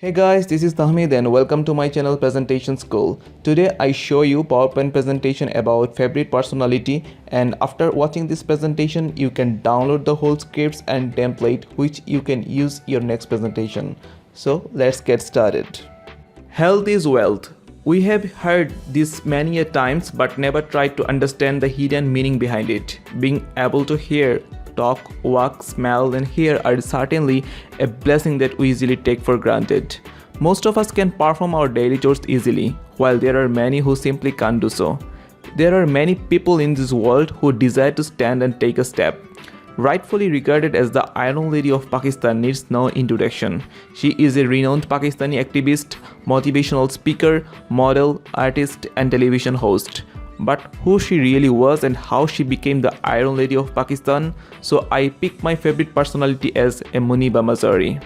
Hey guys, this is Tahmid and welcome to my channel Presentation School. Today I show you PowerPoint presentation about favorite personality, and after watching this presentation you can download the whole scripts and template which you can use your next presentation. So let's get started. Health is wealth. We have heard this many a times but never tried to understand the hidden meaning behind it. Being able to hear, talk, walk, smell and hear are certainly a blessing that we easily take for granted. Most of us can perform our daily chores easily, while there are many who simply can't do so. There are many people in this world who desire to stand and take a step. Rightfully regarded as the Iron Lady of Pakistan needs no introduction. She is a renowned Pakistani activist, motivational speaker, model, artist and television host. But who she really was and how she became the Iron Lady of Pakistan, so I picked my favorite personality as a MUNIBA Mazari.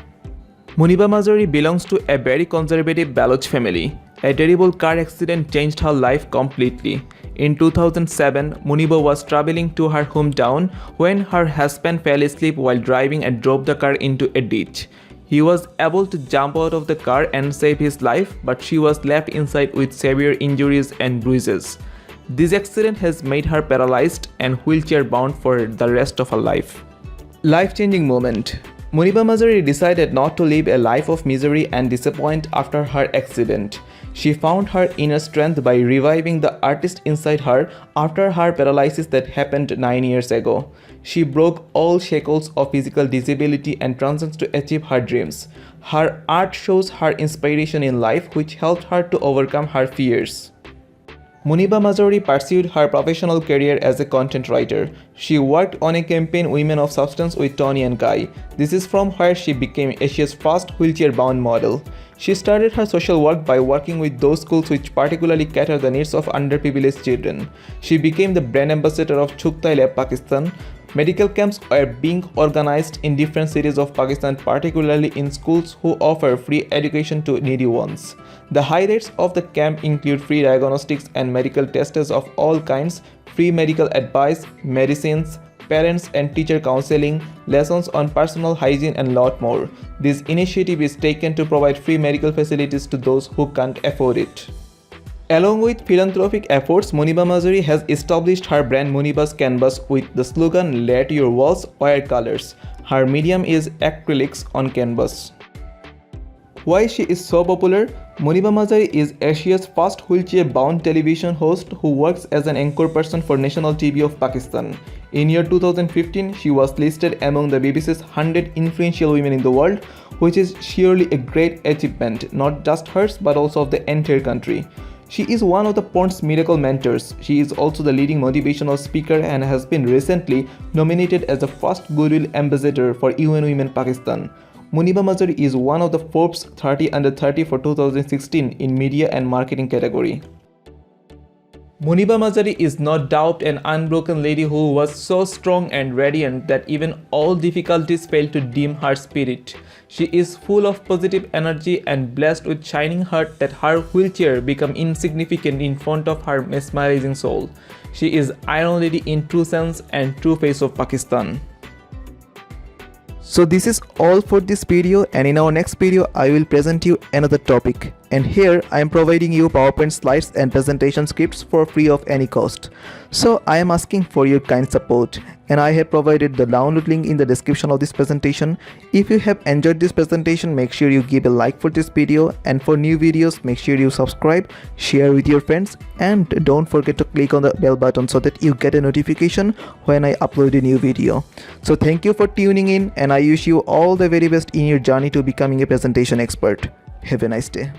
MUNIBA Mazari belongs to a very conservative Baloch family. A terrible car accident changed her life completely. In 2007, MUNIBA was traveling to her hometown when her husband fell asleep while driving and drove the car into a ditch. He was able to jump out of the car and save his life, but she was left inside with severe injuries and bruises. This accident has made her paralyzed and wheelchair bound for the rest of her life. Life-changing moment. MUNIBA Mazari decided not to live a life of misery and disappointment after her accident. She found her inner strength by reviving the artist inside her after her paralysis that happened 9 years ago. She broke all shackles of physical disability and transcends to achieve her dreams. Her art shows her inspiration in life, which helped her to overcome her fears. MUNIBA Mazari pursued her professional career as a content writer. She worked on a campaign Women of Substance with Tony and Guy. This is from where she became Asia's first wheelchair-bound model. She started her social work by working with those schools which particularly cater the needs of underprivileged children. She became the brand ambassador of Chuktai Lab Pakistan. Medical camps are being organized in different cities of Pakistan, particularly in schools who offer free education to needy ones. The highlights of the camp include free diagnostics and medical tests of all kinds, free medical advice, medicines, parents and teacher counseling, lessons on personal hygiene and lot more. This initiative is taken to provide free medical facilities to those who can't afford it. Along with philanthropic efforts, MUNIBA Mazari has established her brand MUNIBA's Canvas with the slogan "Let your walls wear colors." Her medium is acrylics on canvas. Why she is so popular? MUNIBA Mazari is Asia's first wheelchair-bound television host who works as an anchor person for national TV of Pakistan. In year 2015, she was listed among the BBC's 100 influential women in the world, which is surely a great achievement, not just hers but also of the entire country. She is one of the Porn's miracle mentors. She is also the leading motivational speaker and has been recently nominated as the first Goodwill Ambassador for UN Women Pakistan. MUNIBA Mazari is one of the Forbes 30 Under 30 for 2016 in media and marketing category. MUNIBA Mazari is no doubt an unbroken lady who was so strong and radiant that even all difficulties failed to dim her spirit. She is full of positive energy and blessed with shining heart that her wheelchair become insignificant in front of her mesmerizing soul. She is Iron Lady in true sense and true face of Pakistan. So this is all for this video, and in our next video I will present you another topic. And here I am providing you PowerPoint slides and presentation scripts for free of any cost. So I am asking for your kind support, and I have provided the download link in the description of this presentation. If you have enjoyed this presentation, make sure you give a like for this video, and for new videos make sure you subscribe, share with your friends, and don't forget to click on the bell button so that you get a notification when I upload a new video. So thank you for tuning in, and I wish you all the very best in your journey to becoming a presentation expert. Have a nice day.